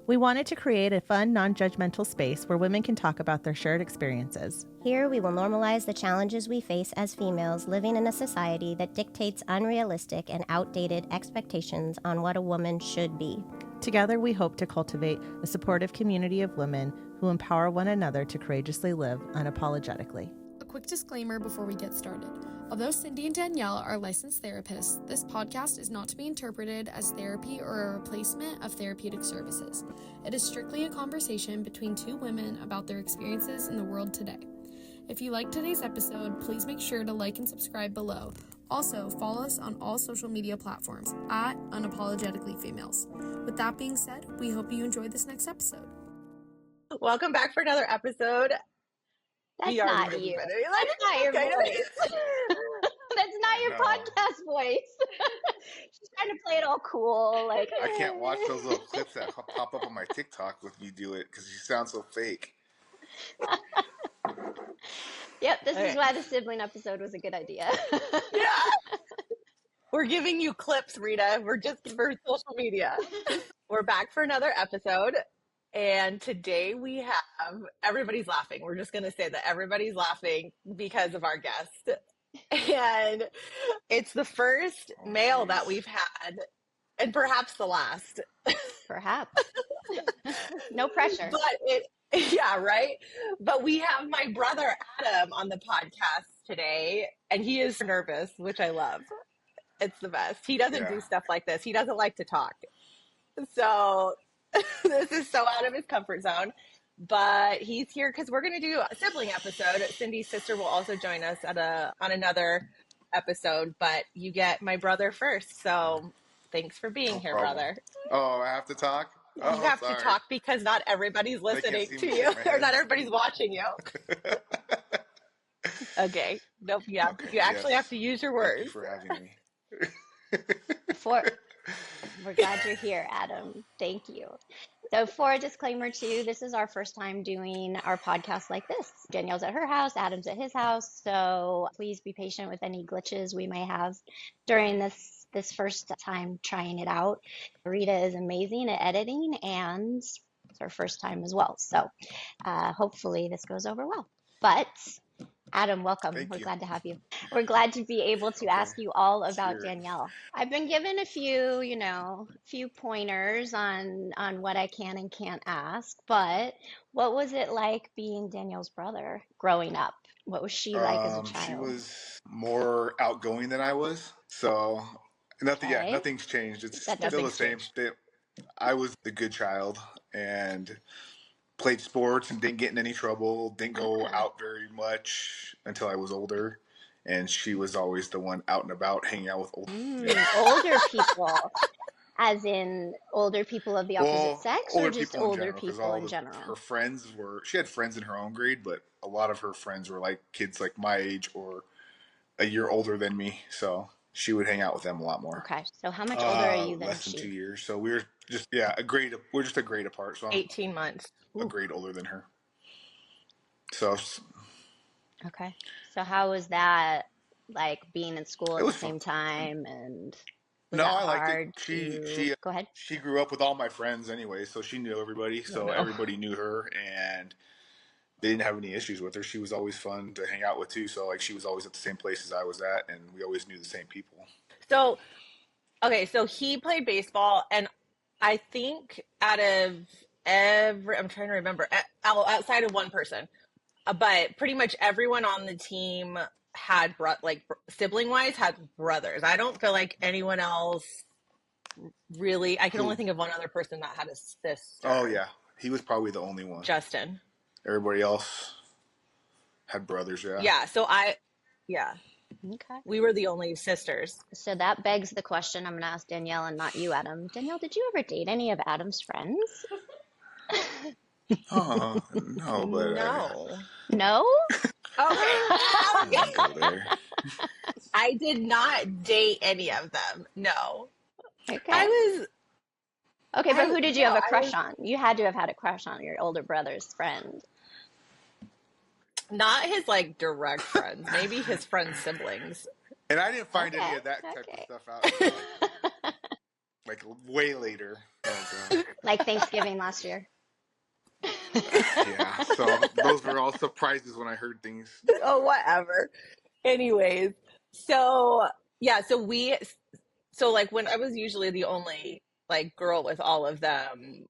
We wanted to create a fun, non-judgmental space where women can talk about their shared experiences. Here we will normalize the challenges we face as females living in a society that dictates unrealistic and outdated expectations on what a woman should be. Together, we hope to cultivate a supportive community of women who empower one another to courageously live unapologetically. A quick disclaimer before we get started. Although Cindy and Danielle are licensed therapists, this podcast is not to be interpreted as therapy or a replacement of therapeutic services. It is strictly a conversation between two women about their experiences in the world today. If you like today's episode, please make sure to like and subscribe below. Also, follow us on all social media platforms at Unapologetically Females. With that being said, we hope you enjoy this next episode. Welcome back for another episode. That's not you. That's not your voice. That's not your podcast voice. She's trying to play it all cool. Like I can't watch those little clips that pop up on my TikTok with me do it because you sound so fake. Yep, this is why the sibling episode was a good idea. Yeah. We're giving you clips, Rita. We're just for social media. We're back for another episode. And today we have, everybody's laughing. We're just going to say that everybody's laughing because of our guest. And it's the first male that we've had, and perhaps the last. Perhaps. No pressure. Yeah, right? But we have my brother Adam on the podcast today, and he is nervous, which I love. It's the best. He doesn't do stuff like this. He doesn't like to talk. So this is so out of his comfort zone, but he's here because we're going to do a sibling episode. Cindy's sister will also join us on another episode, but you get my brother first. So thanks for being here, brother. Oh, I have to talk? Oh, you have to talk because not everybody's listening to you, or not everybody's watching you. Okay. Nope. Yeah. You actually have to use your words. Thank you for having me. We're glad you're here, Adam. Thank you. So for a disclaimer too, this is our first time doing our podcast like this. Danielle's at her house, Adam's at his house. So please be patient with any glitches we may have during this first time trying it out. Rita is amazing at editing, and it's her first time as well. So hopefully this goes over well. But Adam, welcome. We're glad to have you. We're glad to be able to ask you all about Danielle. I've been given a few pointers on what I can and can't ask, but what was it like being Danielle's brother growing up? What was she like as a child? She was more outgoing than I was. So nothing's changed. It's still the same. I was the good child and played sports and didn't get in any trouble, didn't go out very much until I was older. And she was always the one out and about, hanging out with older people. As in older people of the opposite sex, or just older people in general? Her friends she had friends in her own grade, but a lot of her friends were like kids like my age or a year older than me. So she would hang out with them a lot more. Okay. So how much older are you than less than she? 2 years. So we're just, we're just a grade apart. So I'm 18 months. A grade older than her. So. Okay. So how was that, like being in school at the same time? And I liked it. She go ahead. She grew up with all my friends anyway, so she knew everybody. So everybody knew her, and they didn't have any issues with her. She was always fun to hang out with too. So like she was always at the same places I was at, and we always knew the same people. So, okay, so he played baseball, and I think out of I'm trying to remember, outside of one person, but pretty much everyone on the team had sibling wise had brothers. I don't feel like anyone else really. I can only think of one other person that had a sister. Oh yeah, he was probably the only one. Justin. Everybody else had brothers. Yeah. So Okay. We were the only sisters. So that begs the question I'm going to ask Danielle and not you, Adam. Danielle, did you ever date any of Adam's friends? Oh no, but no. Okay. I did not date any of them. No. Okay. But who did you have a crush on? You had to have had a crush on your older brother's friend. Not his direct friends, maybe his friends' siblings. And I didn't find any of that type of stuff out. like way later. Like Thanksgiving last year. Yeah, so those were all surprises when I heard things. Oh, whatever. Anyways, so yeah, so like when I was usually the only like girl with all of them,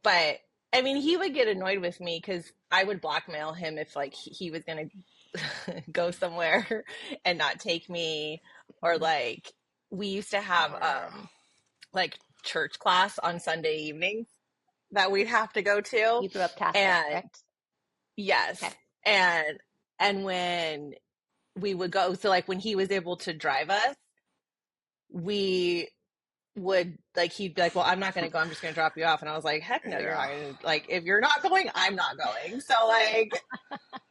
but I mean, he would get annoyed with me because I would blackmail him if like he was gonna go somewhere and not take me, or like we used to have like church class on Sunday evenings that we'd have to go to. You grew up Catholic, and correct? yes, Okay. and when we would go, so like when he was able to drive us, we would like, he'd be like, well, I'm not going to go, I'm just going to drop you off. And I was like, heck no, you're not going to, like, if you're not going, I'm not going. So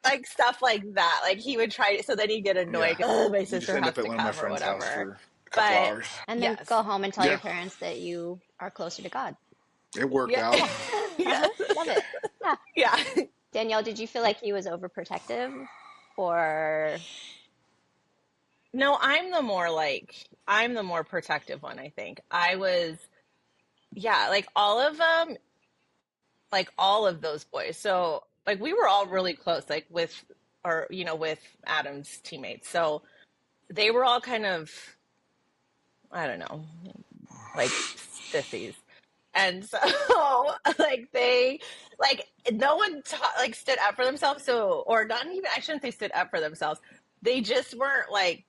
like stuff like that, like he would try to, so then he'd get annoyed. Oh, my sister has to come or whatever. Hours. And then go home and tell your parents that you are closer to God. It worked out. Love it. Yeah. Danielle, did you feel like he was overprotective, or? No, I'm the more protective one, I think. I was, like all of them, like all of those boys. So like we were all really close, like with Adam's teammates. So they were all kind of, I don't know, like sissies. And so like they, like no one stood up for themselves. So, or not even, I shouldn't say stood up for themselves. They just weren't like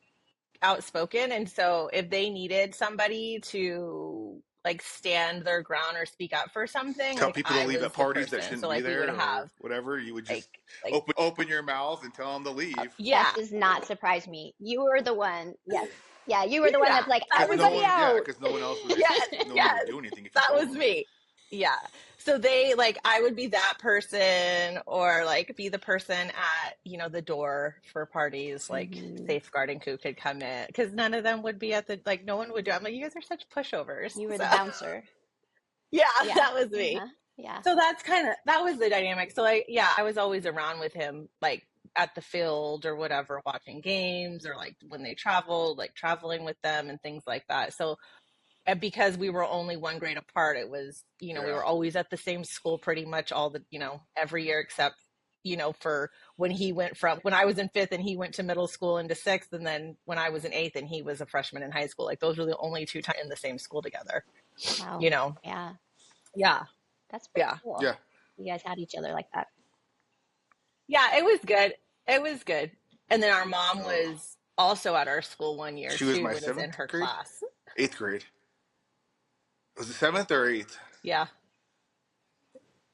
outspoken. And so if they needed somebody to like stand their ground or speak up for something, tell like people to leave at parties that shouldn't be there, or whatever, you would just like open your mouth and tell them to leave. That does not surprise me. You were the one. Yes. Yeah, you were the one that's like, everybody out. Yeah, because no one else would, would do anything. If that was me. Yeah. So they, like, I would be that person, or like be the person at, the door for parties, like safeguarding who could come in, because none of them would be at the, like, no one would do. I'm like, you guys are such pushovers. You were the bouncer. Yeah, that was me. Yeah. So that was the dynamic. So I was always around with him, like at the field or whatever, watching games, or like when they traveled, like traveling with them and things like that. So because we were only one grade apart, it was, we were always at the same school pretty much all the, every year, except, for when I was in 5th and he went to middle school into 6th. And then when I was in 8th and he was a freshman in high school, like those were the only 2 times in the same school together. Wow. Yeah. Yeah. That's pretty cool. Yeah. You guys had each other like that. Yeah, it was good. It was good. And then our mom was also at our school one year. She was my 7th in her grade? class. 8th grade. Was it 7th or 8th? Yeah.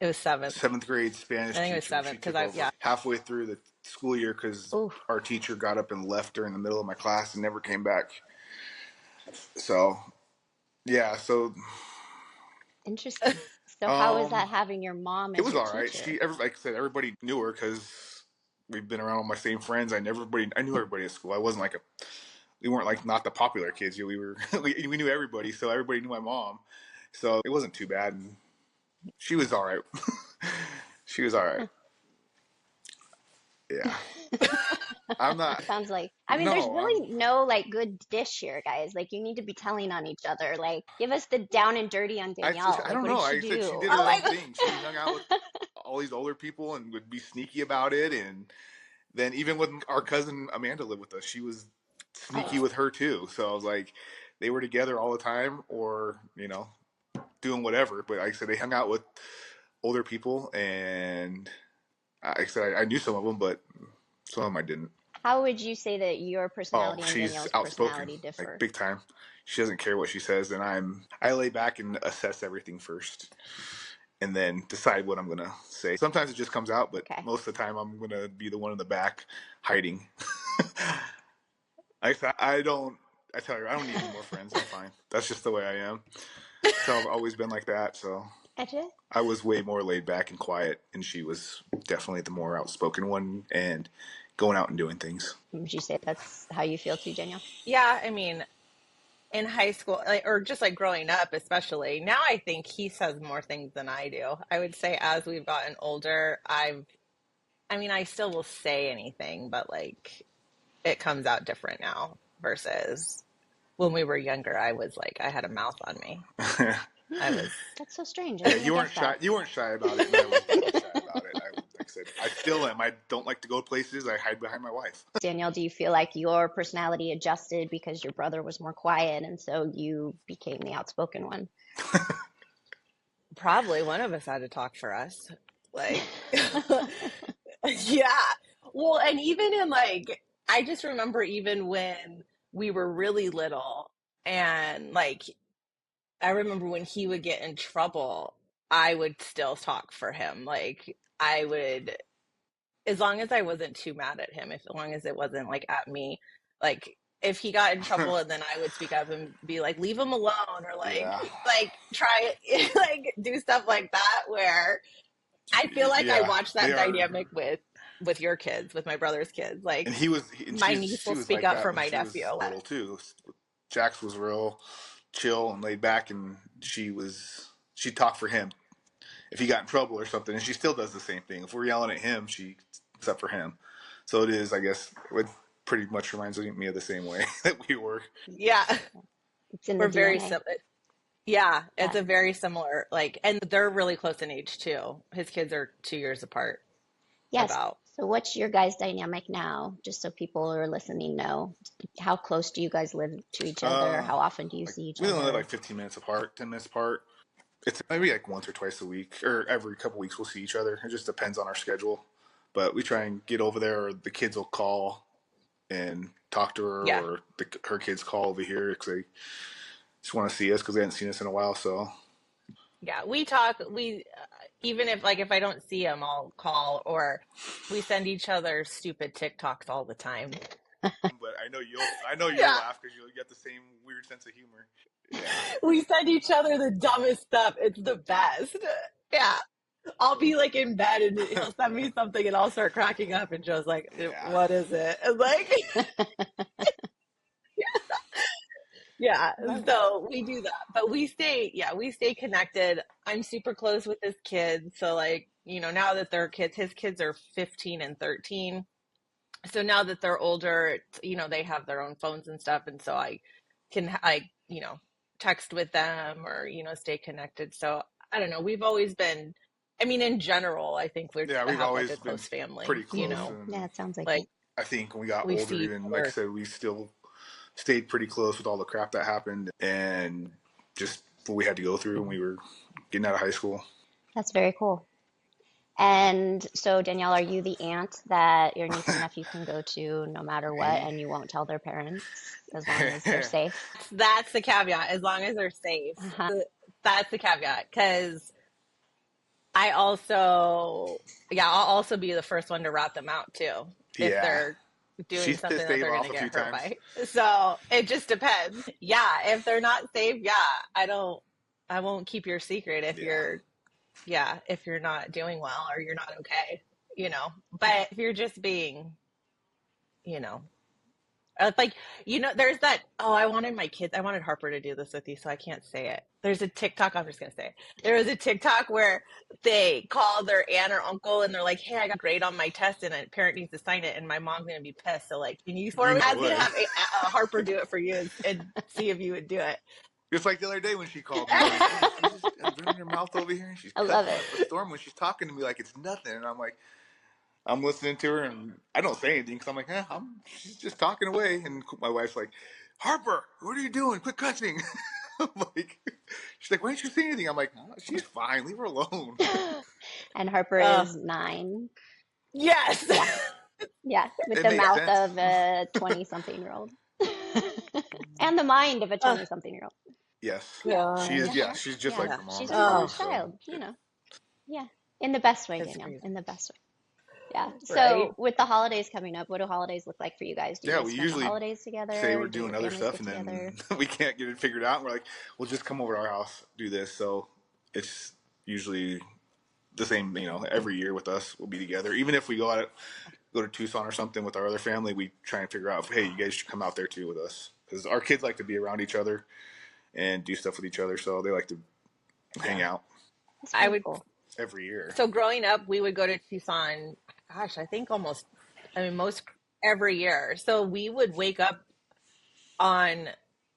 It was 7th. 7th grade Spanish. I think it was 7th because halfway through the school year, because our teacher got up and left during the middle of my class and never came back. So, yeah. So interesting. So how was that having your mom as it was your all right. teacher? Like I said, everybody knew her because we've been around with my same friends. I knew everybody at school. I wasn't like we weren't like not the popular kids. We were we knew everybody, so everybody knew my mom. So it wasn't too bad. And she was all right. She was all right. Yeah. I'm not. Sounds like, there's really no like good dish here, guys. Like, you need to be telling on each other. Like, give us the down and dirty on Danielle. I don't know. What did she do? She did her own thing. She hung out with all these older people and would be sneaky about it. And then even when our cousin Amanda lived with us, she was sneaky with her too. So I was like, they were together all the time, or doing whatever. But like I said, they hung out with older people, and like I said, I knew some of them, but some of them I didn't. How would you say that your personality and Danielle's outspoken, personality differ? like big time. She doesn't care what she says, and I lay back and assess everything first, and then decide what I'm gonna say. Sometimes it just comes out, but most of the time I'm gonna be the one in the back hiding. I tell her I don't need any more friends. I'm fine. That's just the way I am. So I've always been like that. So I was way more laid back and quiet, and she was definitely the more outspoken one and going out and doing things. Would you say that's how you feel too, Danielle? Yeah, I mean, in high school, or just like growing up, especially now, I think he says more things than I do. I would say as we've gotten older, I still will say anything, but like it comes out different now versus when we were younger, I was like, I had a mouth on me. That's so strange. Yeah, you weren't shy. You weren't shy about it, and I was definitely shy about it. Like I said, I still am. I don't like to go places. I hide behind my wife. Danielle, do you feel like your personality adjusted because your brother was more quiet, and so you became the outspoken one? Probably one of us had to talk for us. Like, yeah. Well, and even in like, I just remember even when we were really little, and like, I remember when he would get in trouble, I would still talk for him. Like, I would, as long as I wasn't too mad at him, as long as it wasn't like at me, like if he got in trouble and then I would speak up and be like, leave him alone, or like try it, like do stuff like that, where I feel like I watched that dynamic with your kids, with my brother's kids. Like, and my niece will speak up for my nephew. Little too. Jax was real chill and laid back, and she'd talk for him if he got in trouble or something, and she still does the same thing. If we're yelling at him, she sticks up for him. So it is, I guess, it pretty much reminds me of the same way that we were. Yeah, we're very similar. Yeah, it's a very similar, like, and they're really close in age too. His kids are 2 years apart. Yes. So what's your guys' dynamic now? Just so people who are listening know, how close do you guys live to each other? How often do you see each other? We only live like 15 minutes apart, 10 minutes apart. It's maybe like once or twice a week, or every couple weeks we'll see each other. It just depends on our schedule. But we try and get over there, or the kids will call and talk to her, or her kids call over here because they just want to see us because they haven't seen us in a while. So yeah, we talk. Even if I don't see them, I'll call, or we send each other stupid TikToks all the time. But I know you'll laugh because you'll get the same weird sense of humor. Yeah. We send each other the dumbest stuff. It's the best. Yeah. I'll be like in bed and he'll send me something and I'll start cracking up, and Joe's like, what is it? And like, yeah. So we do that, but we stay connected. I'm super close with his kids. So like, now that they're kids, his kids are 15 and 13. So now that they're older, they have their own phones and stuff. And so I can, text with them or, stay connected. So I don't know. We've always been, in general, I think we've always like a close family. Pretty close. Yeah, it sounds like I think when we got older, even like I said, we still stayed pretty close with all the crap that happened and just what we had to go through when we were getting out of high school. That's very cool. And so, Danielle, are you the aunt that your niece and nephew can go to no matter what, and you won't tell their parents as long as they're safe? That's the caveat, as long as they're safe. That's the caveat, because I'll also be the first one to rat them out too if they're doing something that they're going to get hurt by. So it just depends. Yeah, if they're not safe, I won't keep your secret if you're not doing well or you're not okay, But if you're just being, there's that, I wanted Harper to do this with you, so I can't say it. There's a TikTok, I'm just going to say it. There was a TikTok where they call their aunt or uncle and they're like, hey, I got a grade on my test and a parent needs to sign it and my mom's going to be pissed. So like, can you have Harper do it for you and see if you would do it. Just like the other day when she called me, she's just running her mouth over here and she's cutting up a storm when she's talking to me like it's nothing. And I'm like, I'm listening to her and I don't say anything because I'm like, she's just talking away. And my wife's like, Harper, what are you doing? Quit cussing. She's like, why didn't you say anything? I'm like, she's fine. Leave her alone. And Harper is 9. Yes. Yeah. With the mouth of a 20-something-year-old. And the mind of a 20-something-year-old. Yes. She is. Yeah. She's just like her mom. She's a mother's child, Yeah. In the best way, Danielle. In the best way. Yeah. So with the holidays coming up, what do holidays look like for you guys? Do you guys we spend usually the holidays together? Say we're doing other stuff and then we can't get it figured out. And we're like, we'll just come over to our house, do this. So it's usually the same, every year with us. We'll be together. Even if we go to Tucson or something with our other family, we try and figure out, hey, you guys should come out there too with us. Because our kids like to be around each other and do stuff with each other. So they like to hang out. I would every year. So growing up, we would go to Tucson, gosh, I think most every year. So we would wake up on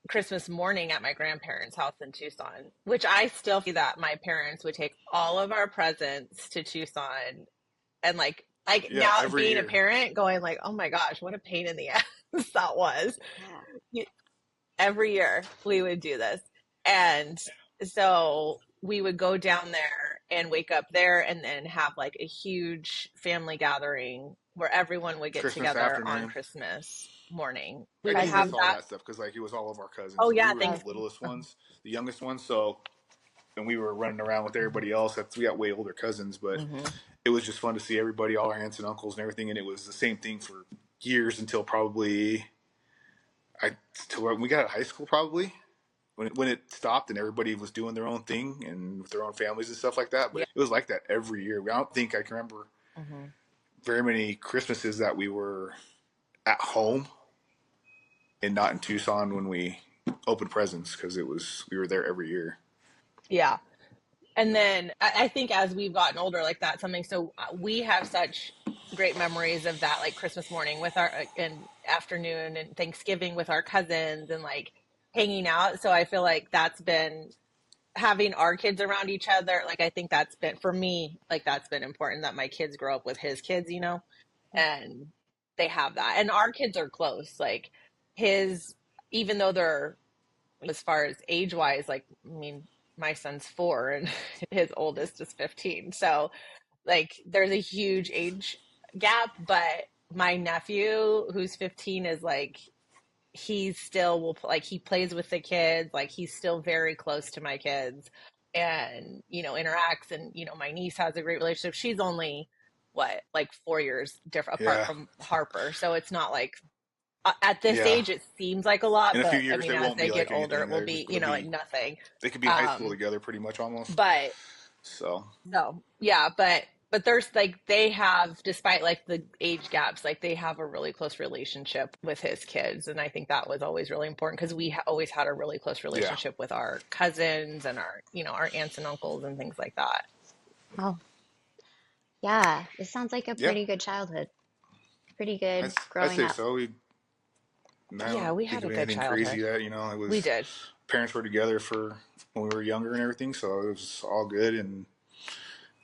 Christmas morning at my grandparents' house in Tucson, which I still feel that my parents would take all of our presents to Tucson, and like now being year. a parent going like, oh my gosh, what a pain in the ass that was. Every year we would do this. And so we would go down there and wake up there and then have like a huge family gathering where everyone would get Christmas together afternoon. on Christmas morning. We would have all that stuff because like it was all of our cousins. Oh yeah, we were the littlest ones, the youngest ones. So, and we were running around with everybody else. We got way older cousins, but it was just fun to see everybody, all our aunts and uncles and everything. And it was the same thing for years until probably till we got out of high school, probably when it stopped and everybody was doing their own thing and with their own families and stuff like that. But it was like that every year. I don't think I can remember very many Christmases that we were at home and not in Tucson when we opened presents, because we were there every year. Yeah. And then I think as we've gotten older, like that's something. So we have such great memories of that, like Christmas morning with and afternoon and Thanksgiving with our cousins and like hanging out. So I feel like that's been having our kids around each other. Like, I think that's been, for me, like that's been important that my kids grow up with his kids, and they have that. And our kids are close. Like even though they're, as far as age wise, like, I mean, my son's 4 and his oldest is 15. So like there's a huge age gap, but my nephew who's 15 is like, he still will, like, he plays with the kids. Like he's still very close to my kids and, interacts. And, my niece has a great relationship. She's only like 4 years different apart from Harper. So it's not like, at this age, it seems like a lot, in but a few years, as they get older, anything. it will be, like nothing. They could be in high school together pretty much almost. But yeah, but there's like, they have, despite like the age gaps, like they have a really close relationship with his kids. And I think that was always really important because we always had a really close relationship with our cousins and our, our aunts and uncles and things like that. Oh, yeah. It sounds like a pretty good childhood. Pretty good growing up. I'd say so. We had a good childhood. Crazy that, it was, we did. Parents were together for when we were younger and everything. So it was all good. And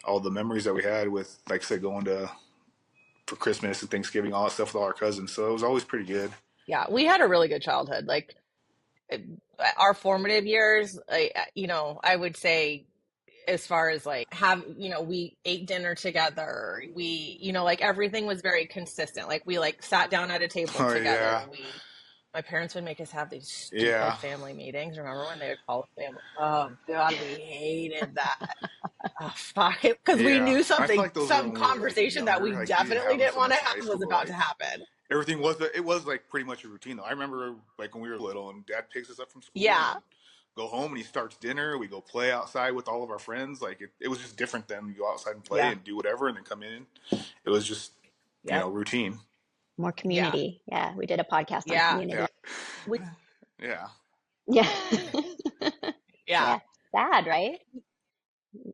all the memories that we had with, like I said, going for Christmas and Thanksgiving, all that stuff with all our cousins. So it was always pretty good. Yeah, we had a really good childhood. Like our formative years, I would say, as far as like we ate dinner together. We, like everything was very consistent. Like we like sat down at a table together. Yeah. My parents would make us have these stupid family meetings. Remember when they would call family? Oh God, we hated that. Oh, fuck it, because we knew something, like some conversation that we definitely didn't want to have was about to happen. Everything was like pretty much a routine though. I remember like when we were little and Dad picks us up from school. Yeah. Go home and he starts dinner. We go play outside with all of our friends. Like it was just different than we go outside and play and do whatever and then come in. It was just routine. More community. Yeah. We did a podcast on community. Yeah. Sad, right?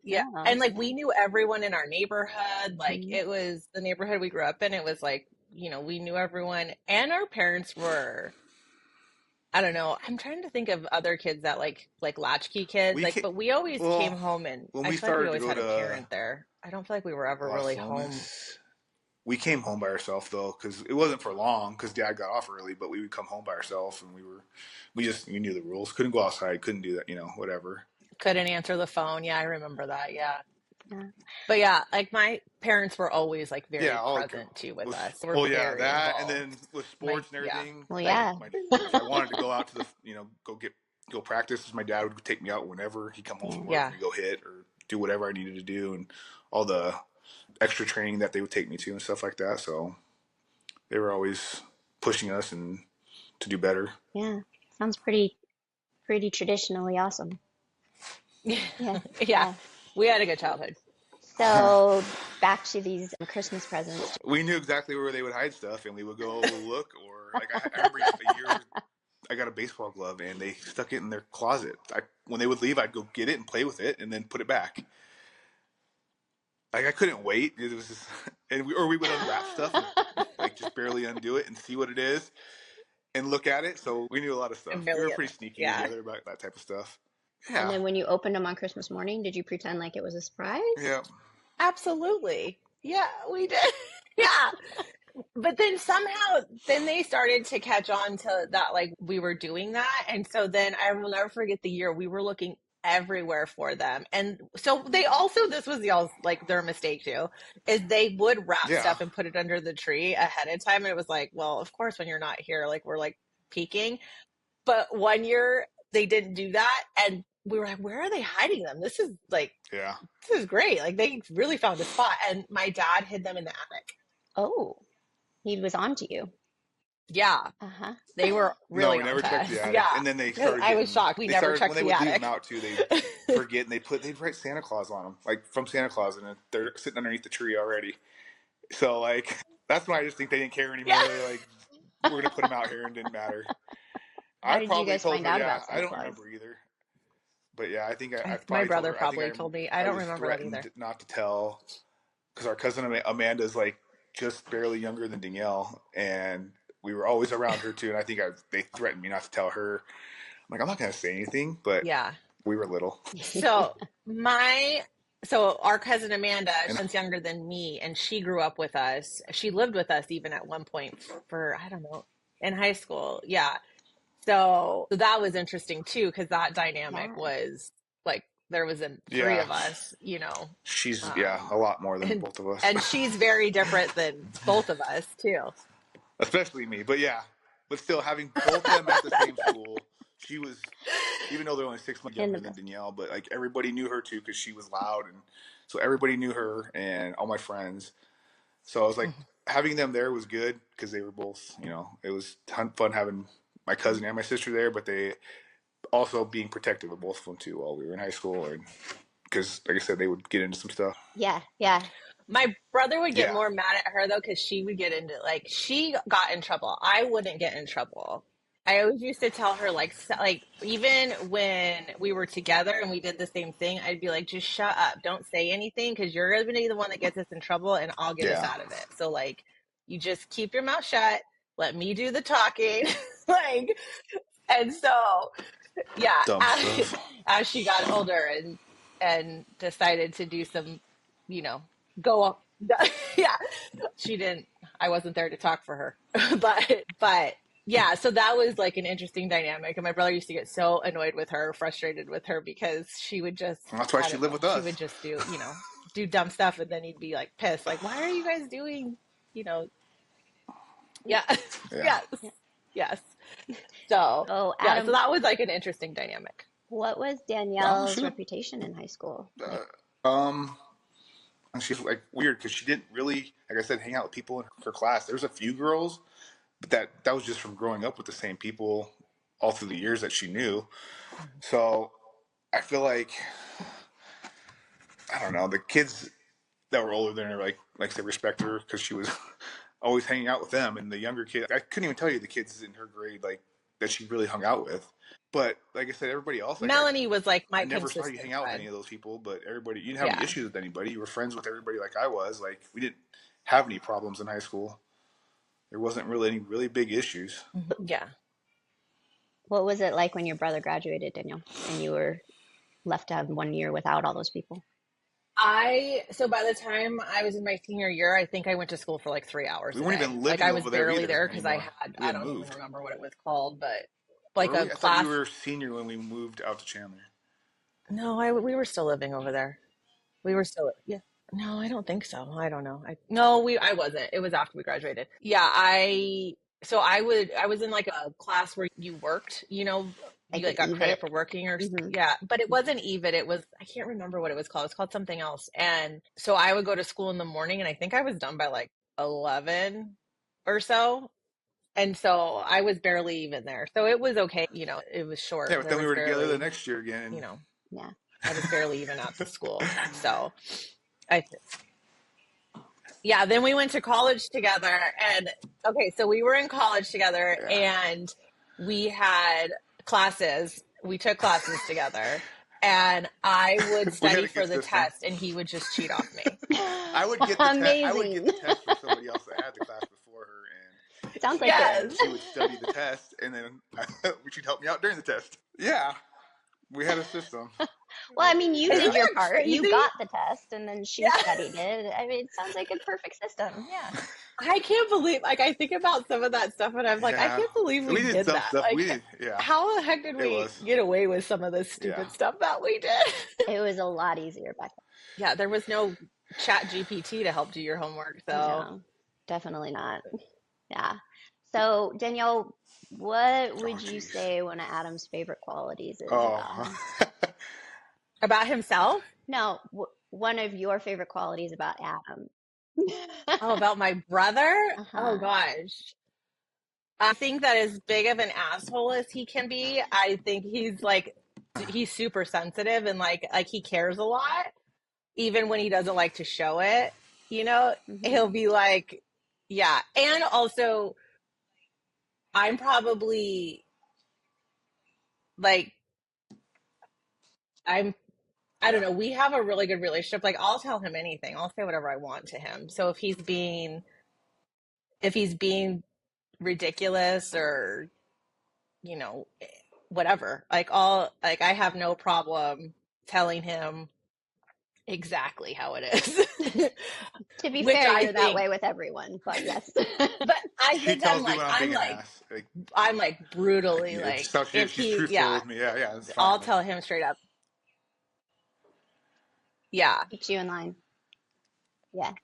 Yeah. And like we knew everyone in our neighborhood. Like it was the neighborhood we grew up in. It was like, we knew everyone, and our parents were, I don't know, I'm trying to think of other kids that like latchkey kids, but we always came home, and I feel like we always had a parent there. I don't feel like we were ever really home. We came home by ourselves though, because it wasn't for long, because Dad got off early, but we would come home by ourselves, and we knew the rules. Couldn't go outside, couldn't do that, whatever. Couldn't answer the phone. Yeah, I remember that. Yeah. But yeah, like my parents were always like very present too with us. We're very involved. And then with sports and everything. Well, if I wanted to go out to the, go practice, my dad would take me out whenever he come home from work and go hit or do whatever I needed to do, and all the extra training that they would take me to and stuff like that. So they were always pushing us and to do better. Yeah, sounds pretty traditionally awesome. Yeah. We had a good childhood. So back to these Christmas presents. We knew exactly where they would hide stuff, and we would go look. Or like I remember a year, I got a baseball glove, and they stuck it in their closet. When they would leave, I'd go get it and play with it, and then put it back. Like I couldn't wait. It was just, we would unwrap stuff, and, like just barely undo it and see what it is. and look at it. So we knew a lot of stuff. We were pretty sneaky together about that type of stuff. Yeah. And then when you opened them on Christmas morning, did you pretend like it was a surprise? Yeah. Absolutely. Yeah, we did. Yeah. But then somehow, then they started to catch on to that, like we were doing that. And so then I will never forget the year we were looking everywhere for them. And so they also, this was y'all's, like their mistake too, is they would wrap stuff and put it under the tree ahead of time. And it was like, well, of course, when you're not here, like we're like peeking. But one year they didn't do that. And we were like, where are they hiding them? This is like, this is great. Like they really found a spot. And my dad hid them in the attic. Oh. He was on to you. Yeah. Uh-huh. They were really no, we never checked the attic. Yeah. And then they started I was shocked. We never checked the attic. When they would leave them out too, they forget and they'd write Santa Claus on them, like from Santa Claus, and they're sitting underneath the tree already. So like that's when I just think they didn't care anymore. They're like, we're gonna put them out here, and it didn't matter. How did you guys find out about Santa I don't Claus? remember either. But yeah, I think my brother probably told me. I don't remember that either. Not to tell, because our cousin Amanda's like just barely younger than Danielle, and we were always around her too. And I think they threatened me not to tell her. I'm like, I'm not gonna say anything, but we were little. So our cousin Amanda, she's younger than me, and she grew up with us. She lived with us even at one point for, I don't know, in high school. Yeah. So that was interesting too, because that dynamic was like, there was three of us, you know. She's a lot more than both of us. And she's very different than both of us too. Especially me. But still having both of them at the same school, she was, even though they're only 6 months younger than Danielle, but like everybody knew her too because she was loud, and so everybody knew her and all my friends. So I was like, having them there was good because they were both, you know, it was fun having my cousin and my sister there, but they also being protective of both of them too while we were in high school, because like I said, they would get into some stuff. Yeah. My brother would get more mad at her though, because she would get into, like, she got in trouble. I wouldn't get in trouble. I always used to tell her, like even when we were together and we did the same thing, I'd be like, just shut up, don't say anything, because you're gonna be the one that gets us in trouble, and I'll get us out of it. So like, you just keep your mouth shut, let me do the talking. Like, and so as she got older and decided to do some, you know, go up. She didn't, I wasn't there to talk for her, but yeah, so that was like an interesting dynamic. And my brother used to get so annoyed with her, frustrated with her, because she would just, that's why she lived with us. She would just do dumb stuff. And then he'd be like pissed, like, why are you guys doing, you know? Yes. So, Adam, so that was like an interesting dynamic. What was Danielle's reputation in high school? She was like weird because she didn't really, like I said, hang out with people in her class. There was a few girls, but that was just from growing up with the same people all through the years that she knew. So I feel like, I don't know, the kids that were older than her, like I said, respect her because she was always hanging out with them. And the younger kids, I couldn't even tell you the kids in her grade like that she really hung out with. But like I said, everybody else, like Melanie was like my I never saw you hang out with any of those people, but everybody, you didn't have any issues with anybody. You were friends with everybody like I was. Like, we didn't have any problems in high school. There wasn't really any really big issues. Yeah. What was it like when your brother graduated, Danielle, and you were left out 1 year without all those people? So by the time I was in my senior year, I think I went to school for like 3 hours. We weren't even living I was over there barely either there because I don't even remember what it was called, but like a class. I thought you were senior when we moved out to Chandler. No, we were still living over there. We were still, No, I don't think so. I don't know. I wasn't. It was after we graduated. Yeah, I was in like a class where you worked, you know, you like got credit for working or but it wasn't even, it was, I can't remember what it was called. It's called something else. And so I would go to school in the morning, and I think I was done by like 11 or so. And so I was barely even there. So it was okay. You know, it was short. Yeah, but then we were together the next year again. You know, I was barely even at the school. So then we went to college together. And so we were in college together and we had classes. We took classes together. And I would study for the test, and he would just cheat off me. I would get the test for somebody else that had the class before her, and Sounds like it. She would study the test, and then she'd help me out during the test. Yeah, we had a system. Well, I mean, you Isn't did your that part. crazy? You got the test, and then she Yeah. studied it. I mean, it sounds like a perfect system. Yeah. I can't believe, like, I think about some of that stuff, and I'm like, I can't believe we did some that. stuff. Like, how the heck did we get away with some of this stupid stuff that we did? It was a lot easier back then. Yeah, there was no Chat GPT to help do your homework, so No, definitely not. Yeah. So, Danielle, what would you say one of Adam's favorite qualities is about him? About himself? No, one of your favorite qualities about Adam. Oh, about my brother? Oh, gosh. I think that as big of an asshole as he can be, I think he's super sensitive and like he cares a lot, even when he doesn't like to show it. You know, he'll be like, yeah. And also, I'm probably like, I don't know. We have a really good relationship. Like, I'll tell him anything. I'll say whatever I want to him. So if he's being ridiculous or, you know, whatever, like I have no problem telling him exactly how it is. To be fair, you're that way with everyone, but yes. But I think I'm like brutally like if she's truthful with me. Yeah, it's fine. I'll tell him straight up. Yeah. Keeps you in line. Yeah.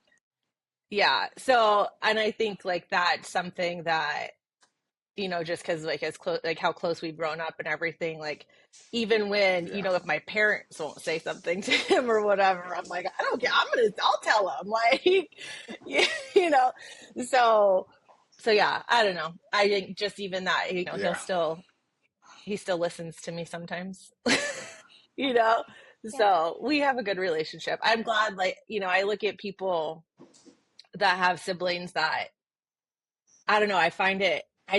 Yeah. So, and I think like that's something that, you know, just because like as close, like how close we've grown up and everything, like even when, you know, if my parents won't say something to him or whatever, I'm like, I don't care. I'll tell him, like, you know, so yeah, I don't know. I think just even that, you know, he still listens to me sometimes, you know, so we have a good relationship. I'm glad, like, you know, I look at people that have siblings that, I don't know, I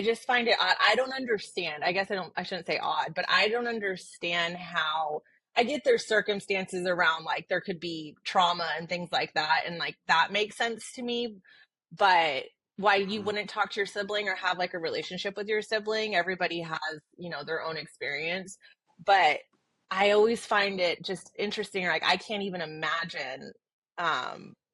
just find it odd. I don't understand. I guess I shouldn't say odd, but I don't understand how. I get there's circumstances around like there could be trauma and things like that, and like that makes sense to me. But why you wouldn't talk to your sibling or have like a relationship with your sibling? Everybody has, you know, their own experience, but I always find it just interesting. Like I can't even imagine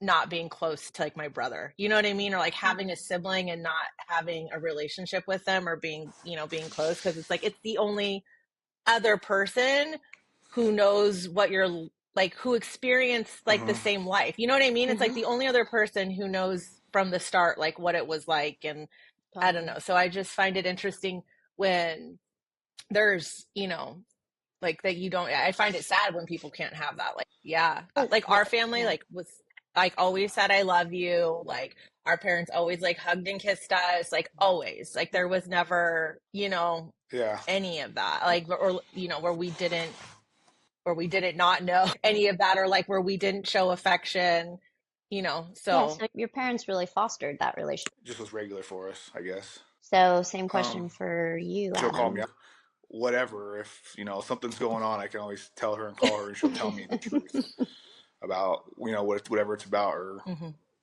not being close to like my brother, you know what I mean? Or like having a sibling and not having a relationship with them or being, you know, being close. Cause it's like, it's the only other person who knows what you're like, who experienced like the same life. You know what I mean? It's like the only other person who knows from the start, like what it was like. And I don't know. So I just find it interesting when there's, you know, like that you don't, I find it sad when people can't have that. Like, yeah, like our family, like was like always said, I love you. Like our parents always like hugged and kissed us, like always, like there was never, you know, any of that. Like, or, you know, where we didn't not know any of that, or like where we didn't show affection, you know, so. So your parents really fostered that relationship. It just was regular for us, I guess. So same question for you, she'll Adam. call me out. Whatever, if you know something's going on, I can always tell her and call her, and she'll tell me the truth about, you know, whatever it's about, or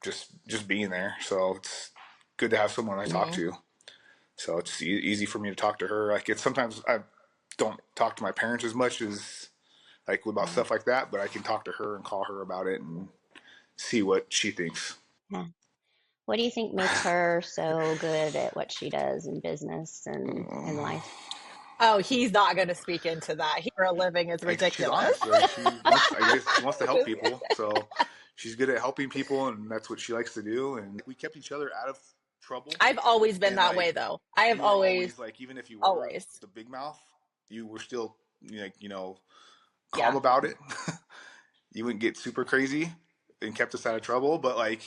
just being there. So it's good to have someone I talk to. So it's easy for me to talk to her. Like it's sometimes I don't talk to my parents as much as like about stuff like that, but I can talk to her and call her about it and see what she thinks. Yeah. What do you think makes her so good at what she does in business and in life? Oh, he's not going to speak into that. For a living is ridiculous. She wants to help people, so she's good at helping people, and that's what she likes to do. And we kept each other out of trouble. I've always been that way, though. I have always like, even if you were the big mouth, you were still like, you know, calm about it. You wouldn't get super crazy and kept us out of trouble, but like,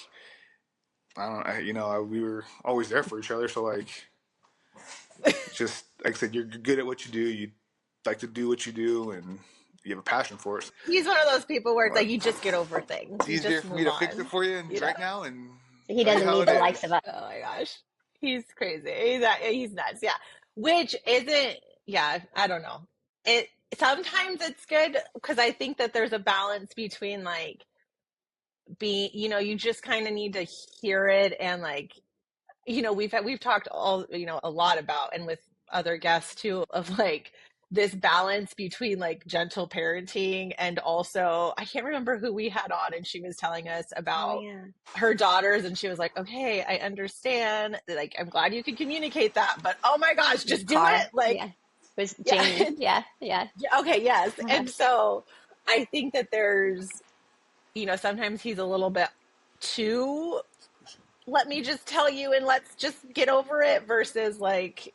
I don't know, you know, we were always there for each other. So like, just like I said, you're good at what you do. You like to do what you do, and you have a passion for it. He's one of those people where it's like you just get over things. It's easier for me to fix it for you right now, and he doesn't need the likes of us. Oh my gosh, he's crazy. He's nuts. Yeah, which isn't. Yeah, I don't know. It sometimes it's good because I think that there's a balance between like being, you know, you just kind of need to hear it and like we've talked a lot about, and with other guests too, of like this balance between like gentle parenting and also, I can't remember who we had on, and she was telling us about her daughters, and she was like, okay, I understand, like, I'm glad you can communicate that, but oh my gosh, just do it. Like, it was Jamie. Yeah. Okay, yes. And so I think that there's, sometimes he's a little bit too, let me just tell you and let's just get over it, versus like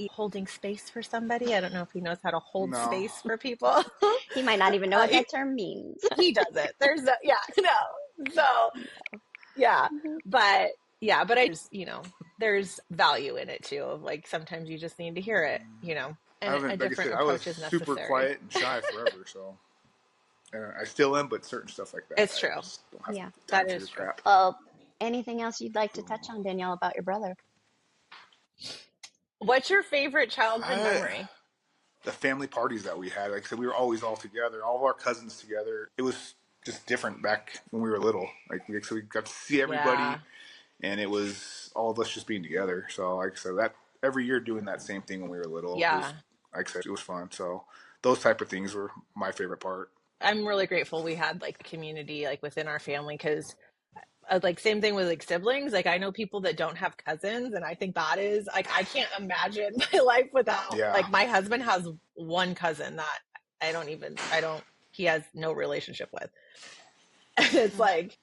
holding space for somebody. I don't know if he knows how to hold space for people. He might not even know what that term means. He doesn't. There's so but there's value in it too, of like sometimes you just need to hear it, and a different approach is necessary. I was super quiet and shy forever, so and I still am, but certain stuff like that. It's true. That is true. Anything else you'd like to touch on, Danielle, about your brother? What's your favorite childhood memory? The family parties that we had. Like I said, we were always all together, all of our cousins together. It was just different back when we were little. So we got to see everybody, and it was all of us just being together. So like I said, that every year doing that same thing when we were little. Like I said, it was fun. So those type of things were my favorite part. I'm really grateful we had like community like within our family, because like same thing with like siblings. Like I know people that don't have cousins, and I think that is like, I can't imagine my life without like, my husband has one cousin that he has no relationship with. And it's like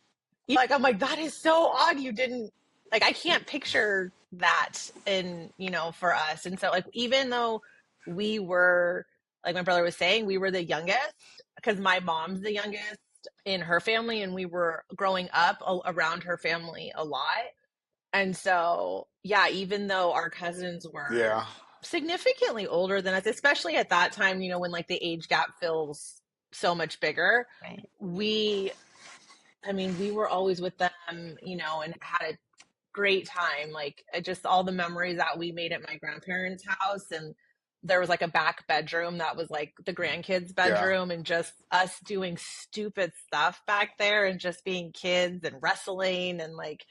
I'm like, that is so odd. You didn't, like, I can't picture that for us. And so like, even though we were, like my brother was saying, we were the youngest, because my mom's the youngest in her family, and we were growing up around her family a lot. And so even though our cousins were significantly older than us, especially at that time, when like the age gap feels so much bigger, we were always with them, and had a great time. Like just all the memories that we made at my grandparents' house, and there was like a back bedroom that was like the grandkids' bedroom, and just us doing stupid stuff back there, and just being kids and wrestling and like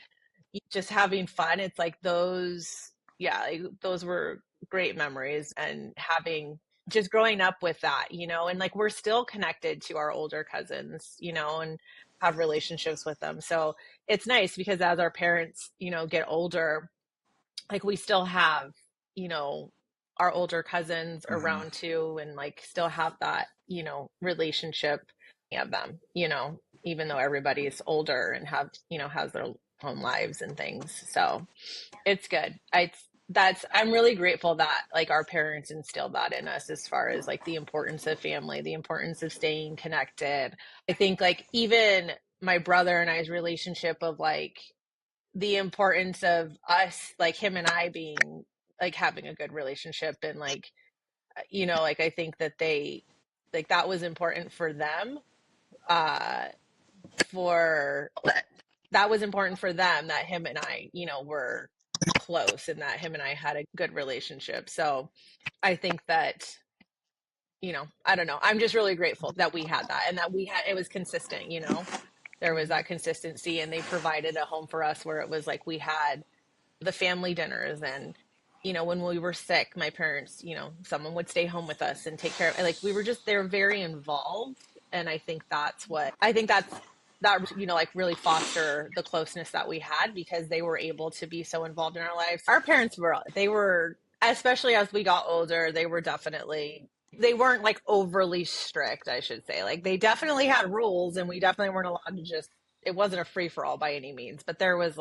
just having fun. It's like those were great memories, and just growing up with that, and like we're still connected to our older cousins, and have relationships with them. So it's nice, because as our parents, get older, like we still have, our older cousins around too, and like still have that, relationship of them, even though everybody's older and has their own lives and things. So it's good. I'm really grateful that like our parents instilled that in us, as far as like the importance of family, the importance of staying connected. I think like even my brother and I's relationship of like the importance of us, like him and I being like having a good relationship, and like, like I think that they, like that was important for them, that was important for them, that him and I, were close, and that him and I had a good relationship. So I think that, I don't know, I'm just really grateful that we had that, and that it was consistent, there was that consistency, and they provided a home for us where it was like, we had the family dinners, and, when we were sick, my parents, someone would stay home with us and take care of, like, they were very involved. And I think that like really foster the closeness that we had, because they were able to be so involved in our lives. Our parents were, especially as we got older, they weren't like overly strict, I should say. Like they definitely had rules, and we definitely weren't allowed to it wasn't a free for all by any means, but there was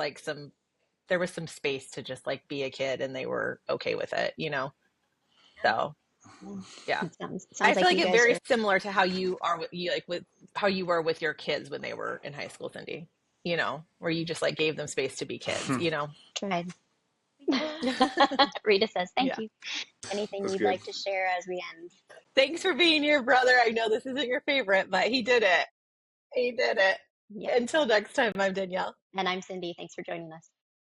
some space to just like be a kid, and they were okay with it, So sounds I feel like it's very similar to how you are with how you were with your kids when they were in high school, Cindy, where you just like gave them space to be kids, Tried. Rita says, thank you. Anything you'd like to share as we end? Thanks for being here, brother. I know this isn't your favorite, but he did it. Yep. Until next time, I'm Danielle. And I'm Cindy. Thanks for joining us.